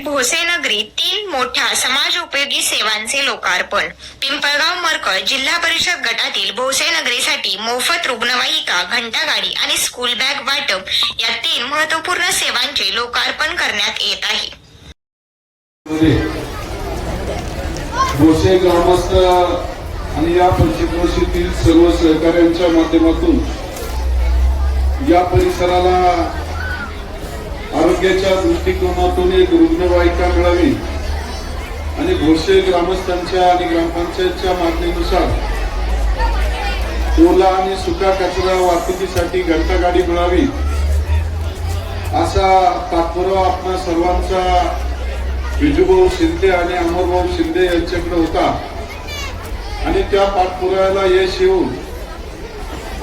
भोसेनगरी 3 मोठ्या समाजोपयोगी सेवांचे लोकार्पण। पिंपळगाव मरकळ जिल्हा परिषद गटातील भोसेनगरीसाठी मोफत रुग्णवाहिका, घंटागाडी आणि स्कूल बॅग वाटप या 3 महत्त्वपूर्ण सेवांचे लोकार्पण करण्यात येत आहे। भोसे ग्रामस्थ आणि या पंचक्रोशीतील सर्व सहकाऱ्यांच्या माध्यमातून या परिसराला आरोग्याच्या दृष्टिकोनातून एक रुग्णवाहिका मिळावी आणि भोसे ग्रामस्थांच्या आणि ग्रामपंचायतच्या मागणीनुसार ओला आणि सुका कचरा वाहतुकीसाठी घंटागाडी मिळावी असा तात्पर्य आपणा सर्वांचा विजूभाऊ शिंदे आणि अमरभाऊ शिंदे यांच्याकडे होता आणि त्या पाठपुराव्याला यश येऊन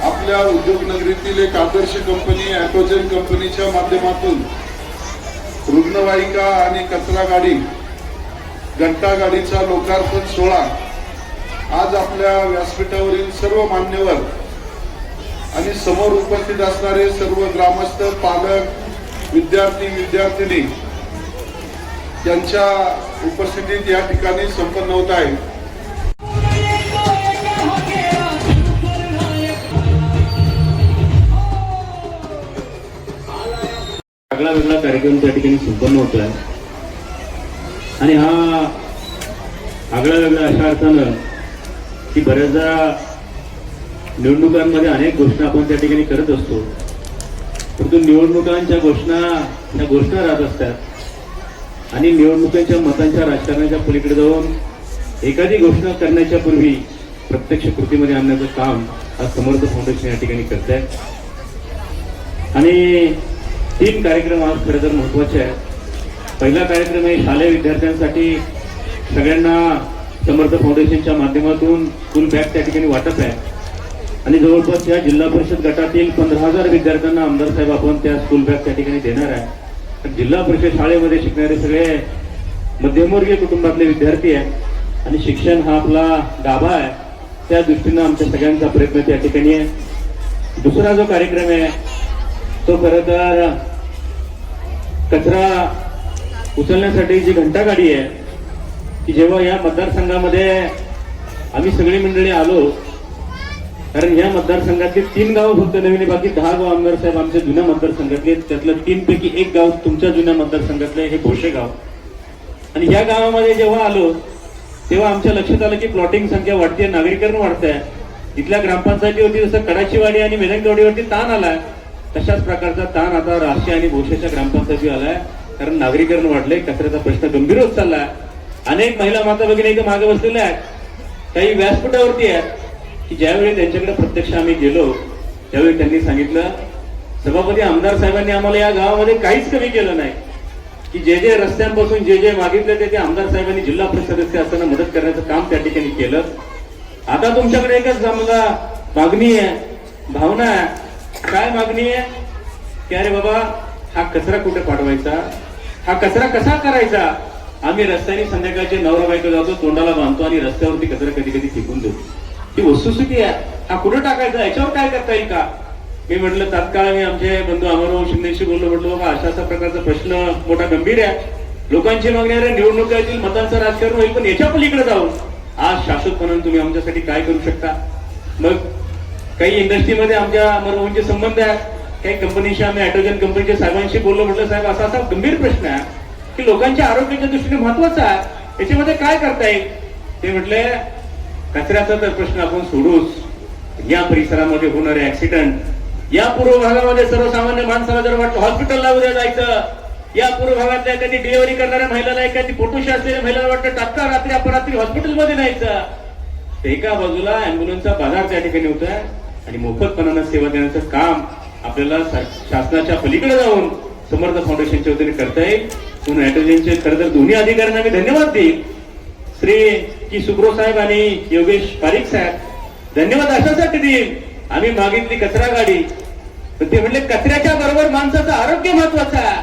आपल्या उद्योगनगरीतील एक आदर्श कंपनी ॲटोजन कंपनीच्या माध्यमातून रुग्णवाहिका आणि कचरा गाडी, घंटा गाडीचा लोकार्पण सोहळा आज आपल्या व्यासपीठावरील सर्व मान्यवर आणि समोर उपस्थित असणारे सर्व ग्रामस्थ, पालक, विद्यार्थी, विद्यार्थिनी यांच्या उपस्थितीत या ठिकाणी संपन्न होत आहे। आगळा वेगळा कार्यक्रम त्या ठिकाणी संपन्न होत आहे आणि हा आगळा वेगळा अशा अर्थानं की बऱ्याचदा निवडणुकांमध्ये अनेक घोषणा आपण त्या ठिकाणी करत असतो, परंतु निवडणुकांच्या घोषणा राहत असतात आणि निवडणुकांच्या मतांच्या राजकारणाच्या पलीकडे जाऊन एखादी घोषणा करण्याच्या पूर्वी प्रत्यक्ष कृतीमध्ये आणण्याचं काम आज समर्थ फाउंडेशन या ठिकाणी करत आहे आणि 3 कार्यक्रम आज खरं तर महत्वाचे आहेत। पहिला कार्यक्रम आहे शालेय विद्यार्थ्यांसाठी सगळ्यांना समर्थ फाउंडेशनच्या माध्यमातून स्कूल बॅग त्या ठिकाणी वाटप आहे आणि जवळपास या जिल्हा परिषद गटातील 15,000 विद्यार्थ्यांना आमदार साहेब आपण त्या स्कूल बॅग त्या ठिकाणी देणार आहे। जिल्हा परिषद शाळेमध्ये शिकणारे सगळे मध्यमवर्गीय कुटुंबातले विद्यार्थी आहेत आणि शिक्षण हा आपला गाभा आहे, त्या दृष्टीनं आमच्या सगळ्यांचा प्रयत्न त्या ठिकाणी आहे। दुसरा जो कार्यक्रम आहे तो खरं तर कचरा उचलण्यासाठी जी घंटागाडी आहे की जेव्हा या मतदारसंघामध्ये आम्ही सगळी मंडळी आलो, कारण या मतदारसंघातली 3 गावं फक्त नवीन, बाकी 10 गाव आमदार साहेब आमच्या जुन्या मतदारसंघातले, त्यातलं 3 पैकी 1 गाव तुमच्या जुन्या मतदारसंघातले हे भोसे गाव। आणि या गावामध्ये जेव्हा आलो तेव्हा आमच्या लक्षात आलं की प्लॉटिंग संख्या वाढते, नागरीकरण वाढत आहे। इथल्या ग्रामपंचायतीवरती जसं कडाचीवाडी आणि मेदंगवाडीवरती ताण आलाय, तशाच प्रकारचा ताण आता राशी आणि भोसेच्या ग्रामपंचायती आलाय, कारण नागरीकरण वाढले, कचऱ्याचा प्रश्न गंभीर होत चाललाय। अनेक महिला माता भगिनी इथे मागे बसलेल्या आहेत, काही व्यासपीठावरती आहेत की ज्यावेळी त्यांच्याकडे प्रत्यक्ष आम्ही गेलो त्यावेळी त्यांनी सांगितलं, सभापती आमदार साहेबांनी आम्हाला या गावामध्ये काहीच कमी केलं नाही की जे रस्त्यांपासून जे मागितलं ते आमदार साहेबांनी जिल्हा परिषद सदस्य असताना मदत करण्याचं काम त्या ठिकाणी केलं। आता तुमच्याकडे एकच मागणी आहे, भावना आहे। काय मागणी आहे की अरे बाबा हा कचरा कुठे पाठवायचा, हा कचरा कसा करायचा? आम्ही रस्त्याने संध्याकाळचे नवरा बायको जातो, तोंडाला बांधतो आणि रस्त्यावरती कचरा कधी कधी फेकून देतो। ही वस्तुस्थिती आहे, हा कुठे टाकायचा, याच्यावर काय करता येईल का? मी म्हटलं तात्काळ मी आमचे बंधू अमरभाऊ शिंदेशी बोललो, म्हटलं बाबा अशा प्रकारचा प्रश्न मोठा गंभीर आहे, लोकांची मागणी आहे, निवडणुकीतील मतांचं राजकारण होईल, पण याच्या पलीकडे जाऊन आज शाश्वत म्हणून तुम्ही आमच्यासाठी काय करू शकता? मग काही इंडस्ट्रीमध्ये आमच्या अमरभाऊंचे संबंध आहेत, काही कंपनीशी आम्ही ॲटोजन कंपनीच्या साहेबांशी बोललो, म्हटलं साहेब असा गंभीर प्रश्न आहे की लोकांच्या आरोग्याच्या दृष्टीने महत्वाचा आहे, याच्यामध्ये काय करता येईल? ते म्हटले कचऱ्याचा तर प्रश्न आपण सोडूच, या परिसरामध्ये होणारे ऍक्सिडेंट, या पूर्व भागामध्ये सर्वसामान्य माणसाला जर वाटलं हॉस्पिटलला उद्या जायचं, या पूर्व भागातल्या एखादी डिलिव्हरी करणाऱ्या महिलाला, एखादी पोटोशी असलेल्या महिलाला वाटतं तात्काळ रात्री अपरात्री हॉस्पिटलमध्ये न्यायचं, तर एका बाजूला अँब्युलन्सचा बाजार त्या ठिकाणी होत आहे आणि मोफतपणानं सेवा देण्याचं काम आपल्याला शासनाच्या पलीकडे जाऊन समर्थ फाउंडेशनच्या वतीने करता येईल। म्हणून ॲटोजनचे खरं तर दोन्ही अधिकाऱ्यांना मी धन्यवाद देईल, श्री की सुब्रो साहेब आणि योगेश पारिक साहेब, धन्यवाद अशासाठी देईल। आम्ही मागितली कचरा गाडी, तर ते म्हणले कचऱ्याच्या बरोबर माणसाचं आरोग्य महत्वाचं आहे,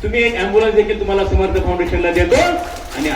तुम्ही एक अँब्युलन्स देखील तुम्हाला समर्थ फाउंडेशनला देतो आणि